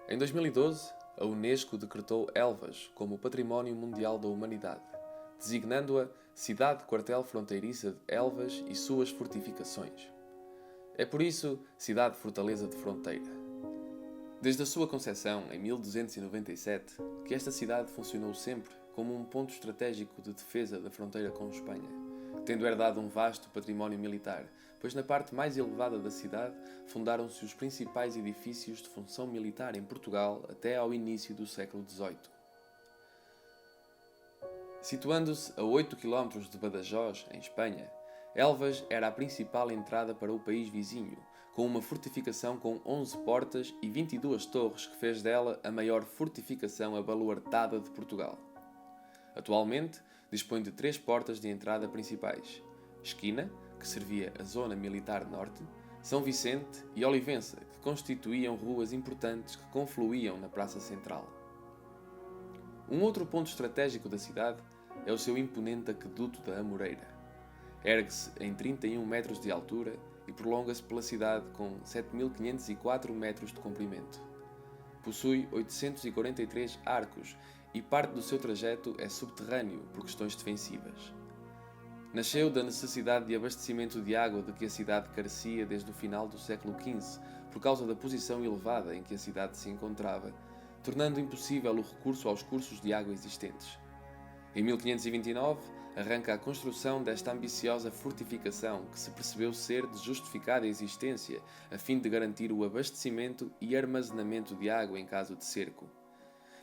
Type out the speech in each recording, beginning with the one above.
Em 2012, a Unesco decretou Elvas como Património Mundial da Humanidade, designando-a cidade-quartel fronteiriça de Elvas e suas fortificações. É por isso cidade-fortaleza de fronteira. Desde a sua concepção, em 1297, que esta cidade funcionou sempre como um ponto estratégico de defesa da fronteira com Espanha, tendo herdado um vasto património militar, pois na parte mais elevada da cidade fundaram-se os principais edifícios de função militar em Portugal até ao início do século XVIII. Situando-se a 8 km de Badajoz, em Espanha, Elvas era a principal entrada para o país vizinho, com uma fortificação com 11 portas e 22 torres que fez dela a maior fortificação abaluartada de Portugal. Atualmente, dispõe de 3 portas de entrada principais: Esquina, que servia a zona militar norte, São Vicente e Olivença, que constituíam ruas importantes que confluíam na Praça Central. Um outro ponto estratégico da cidade é o seu imponente aqueduto da Amoreira. Ergue-se em 31 metros de altura e prolonga-se pela cidade com 7.504 metros de comprimento. Possui 843 arcos e parte do seu trajeto é subterrâneo por questões defensivas. Nasceu da necessidade de abastecimento de água de que a cidade carecia desde o final do século XV, por causa da posição elevada em que a cidade se encontrava, tornando impossível o recurso aos cursos de água existentes. Em 1529, arranca a construção desta ambiciosa fortificação que se percebeu ser de justificada existência a fim de garantir o abastecimento e armazenamento de água em caso de cerco.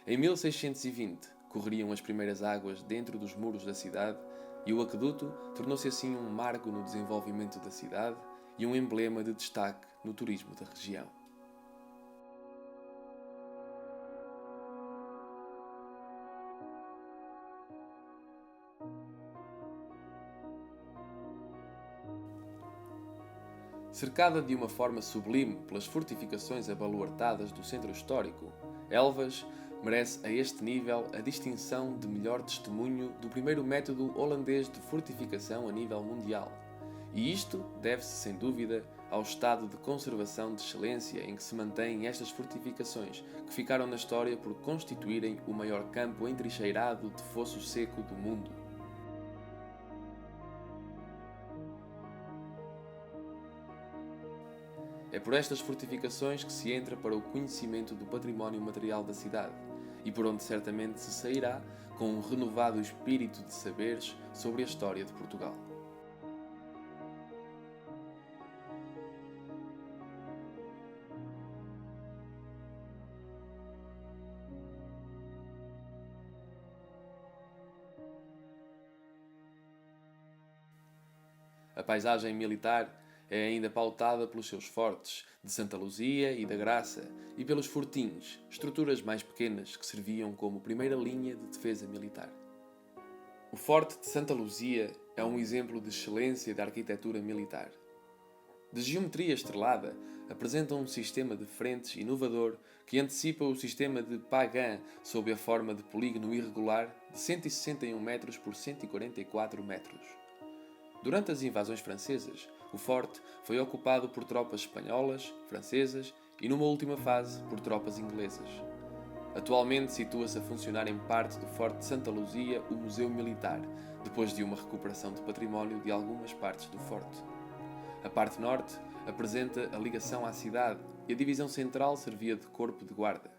Em 1620, corriam as primeiras águas dentro dos muros da cidade e o aqueduto tornou-se assim um marco no desenvolvimento da cidade e um emblema de destaque no turismo da região. Cercada de uma forma sublime pelas fortificações abaluartadas do centro histórico, Elvas merece a este nível a distinção de melhor testemunho do primeiro método holandês de fortificação a nível mundial. E isto deve-se, sem dúvida, ao estado de conservação de excelência em que se mantêm estas fortificações, que ficaram na história por constituírem o maior campo entrincheirado de fosso seco do mundo. É por estas fortificações que se entra para o conhecimento do património material da cidade, e por onde certamente se sairá com um renovado espírito de saberes sobre a história de Portugal. A paisagem militar é ainda pautada pelos seus fortes de Santa Luzia e da Graça e pelos fortins, estruturas mais pequenas que serviam como primeira linha de defesa militar. O Forte de Santa Luzia é um exemplo de excelência da arquitetura militar. De geometria estrelada, apresenta um sistema de frentes inovador que antecipa o sistema de Pagan sob a forma de polígono irregular de 161 metros por 144 metros. Durante as invasões francesas, o forte foi ocupado por tropas espanholas, francesas e, numa última fase, por tropas inglesas. Atualmente situa-se a funcionar em parte do Forte de Santa Luzia o Museu Militar, depois de uma recuperação de património de algumas partes do forte. A parte norte apresenta a ligação à cidade e a divisão central servia de corpo de guarda.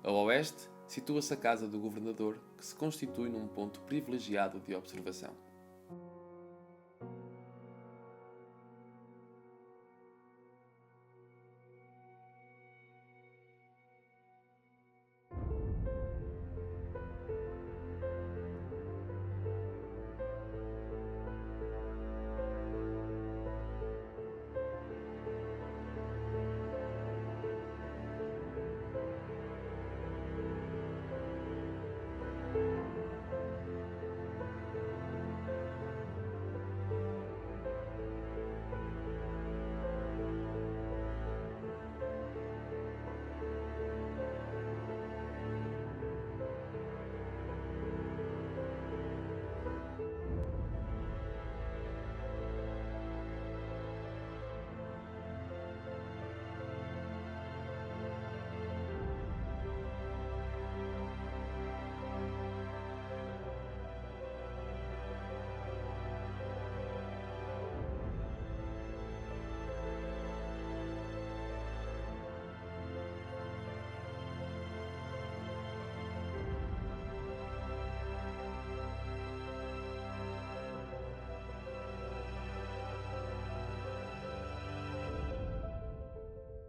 A oeste situa-se a casa do governador, que se constitui num ponto privilegiado de observação.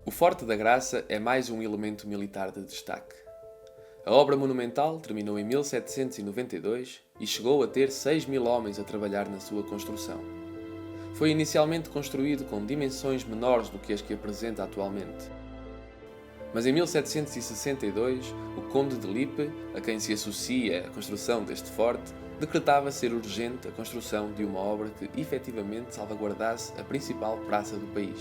O Forte da Graça é mais um elemento militar de destaque. A obra monumental terminou em 1792 e chegou a ter 6.000 homens a trabalhar na sua construção. Foi inicialmente construído com dimensões menores do que as que apresenta atualmente. Mas em 1762, o Conde de Lippe, a quem se associa a construção deste forte, decretava ser urgente a construção de uma obra que efetivamente salvaguardasse a principal praça do país.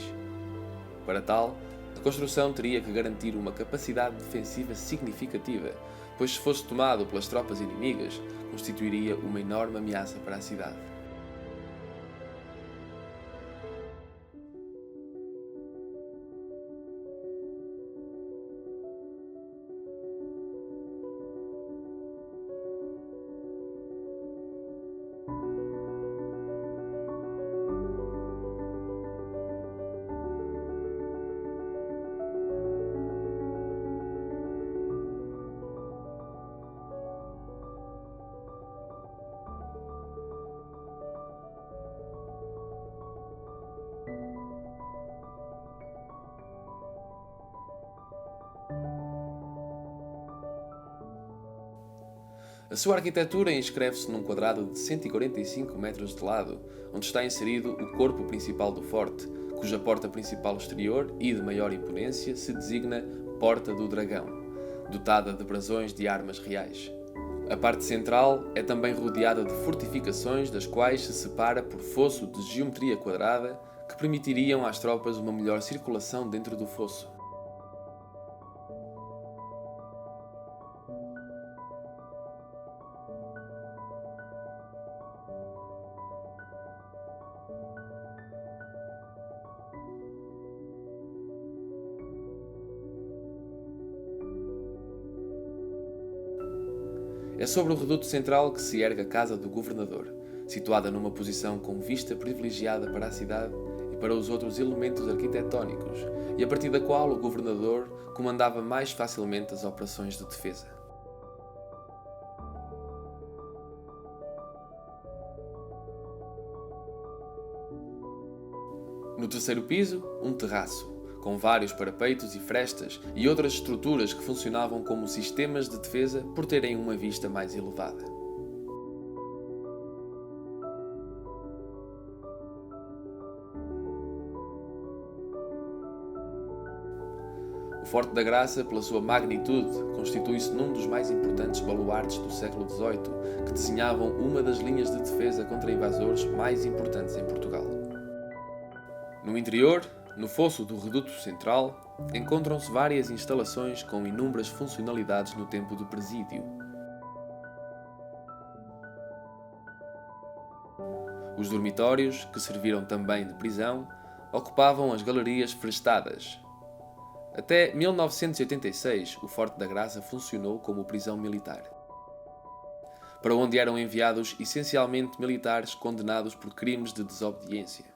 Para tal, a construção teria que garantir uma capacidade defensiva significativa, pois se fosse tomado pelas tropas inimigas, constituiria uma enorme ameaça para a cidade. A sua arquitetura inscreve-se num quadrado de 145 metros de lado, onde está inserido o corpo principal do forte, cuja porta principal exterior e de maior imponência se designa Porta do Dragão, dotada de brasões de armas reais. A parte central é também rodeada de fortificações, das quais se separa por fosso de geometria quadrada, que permitiriam às tropas uma melhor circulação dentro do fosso. É sobre o reduto central que se ergue a Casa do Governador, situada numa posição com vista privilegiada para a cidade e para os outros elementos arquitetónicos, e a partir da qual o Governador comandava mais facilmente as operações de defesa. No terceiro piso, um terraço, com vários parapeitos e frestas e outras estruturas que funcionavam como sistemas de defesa por terem uma vista mais elevada. O Forte da Graça, pela sua magnitude, constitui-se num dos mais importantes baluartes do século XVIII, que desenhavam uma das linhas de defesa contra invasores mais importantes em Portugal. No interior, no fosso do reduto central, encontram-se várias instalações com inúmeras funcionalidades no tempo do presídio. Os dormitórios, que serviram também de prisão, ocupavam as galerias frestadas. Até 1986, o Forte da Graça funcionou como prisão militar, para onde eram enviados essencialmente militares condenados por crimes de desobediência.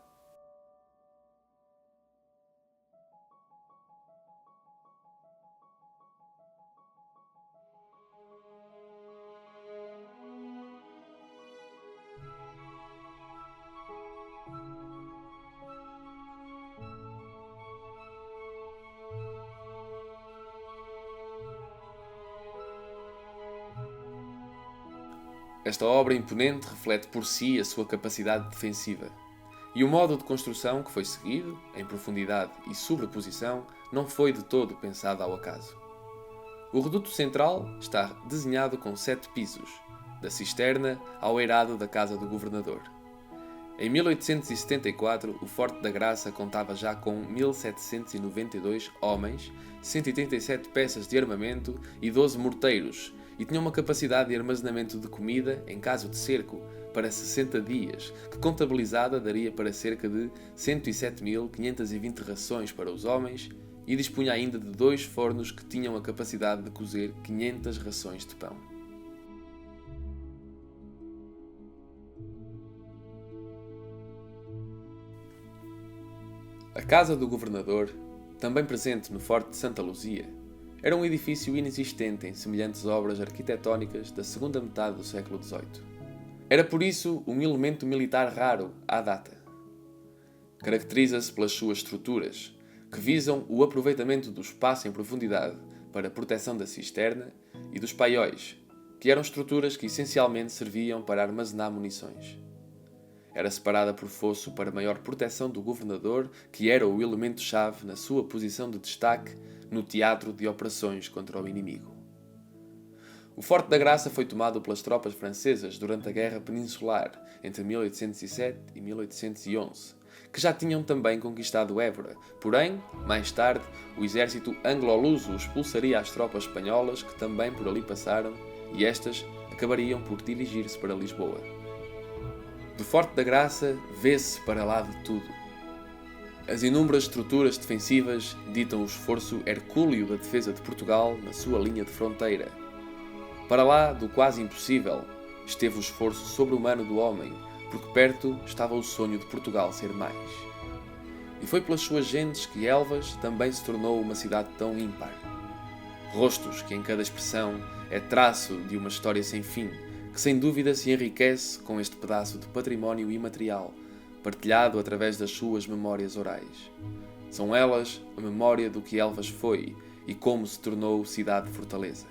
Esta obra imponente reflete por si a sua capacidade defensiva, e o modo de construção que foi seguido, em profundidade e sobreposição, não foi de todo pensado ao acaso. O reduto central está desenhado com 7 pisos, da cisterna ao eirado da Casa do Governador. Em 1874, o Forte da Graça contava já com 1.792 homens, 187 peças de armamento e 12 morteiros, e tinha uma capacidade de armazenamento de comida, em caso de cerco, para 60 dias, que contabilizada daria para cerca de 107.520 rações para os homens, e dispunha ainda de 2 fornos que tinham a capacidade de cozer 500 rações de pão. A Casa do Governador, também presente no Forte de Santa Luzia, era um edifício inexistente em semelhantes obras arquitetónicas da segunda metade do século XVIII. Era por isso um elemento militar raro à data. Caracteriza-se pelas suas estruturas, que visam o aproveitamento do espaço em profundidade para a proteção da cisterna, e dos paióis, que eram estruturas que essencialmente serviam para armazenar munições. Era separada por fosso para maior proteção do governador, que era o elemento-chave na sua posição de destaque no teatro de operações contra o inimigo. O Forte da Graça foi tomado pelas tropas francesas durante a Guerra Peninsular, entre 1807 e 1811, que já tinham também conquistado Évora. Porém, mais tarde, o exército anglo-luso expulsaria as tropas espanholas que também por ali passaram, e estas acabariam por dirigir-se para Lisboa. Do Forte da Graça vê-se para lá de tudo. As inúmeras estruturas defensivas ditam o esforço hercúleo da defesa de Portugal na sua linha de fronteira. Para lá do quase impossível esteve o esforço sobre-humano do homem, porque perto estava o sonho de Portugal ser mais. E foi pelas suas gentes que Elvas também se tornou uma cidade tão ímpar. Rostos que em cada expressão é traço de uma história sem fim, que sem dúvida se enriquece com este pedaço de património imaterial, partilhado através das suas memórias orais. São elas a memória do que Elvas foi e como se tornou cidade-fortaleza.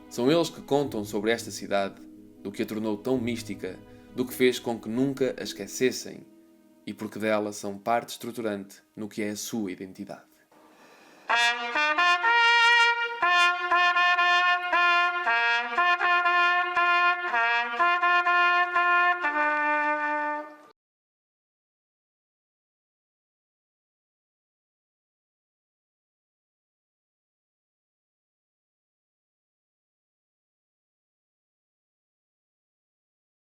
São eles que contam sobre esta cidade, do que a tornou tão mística, do que fez com que nunca a esquecessem, e porque dela são parte estruturante no que é a sua identidade.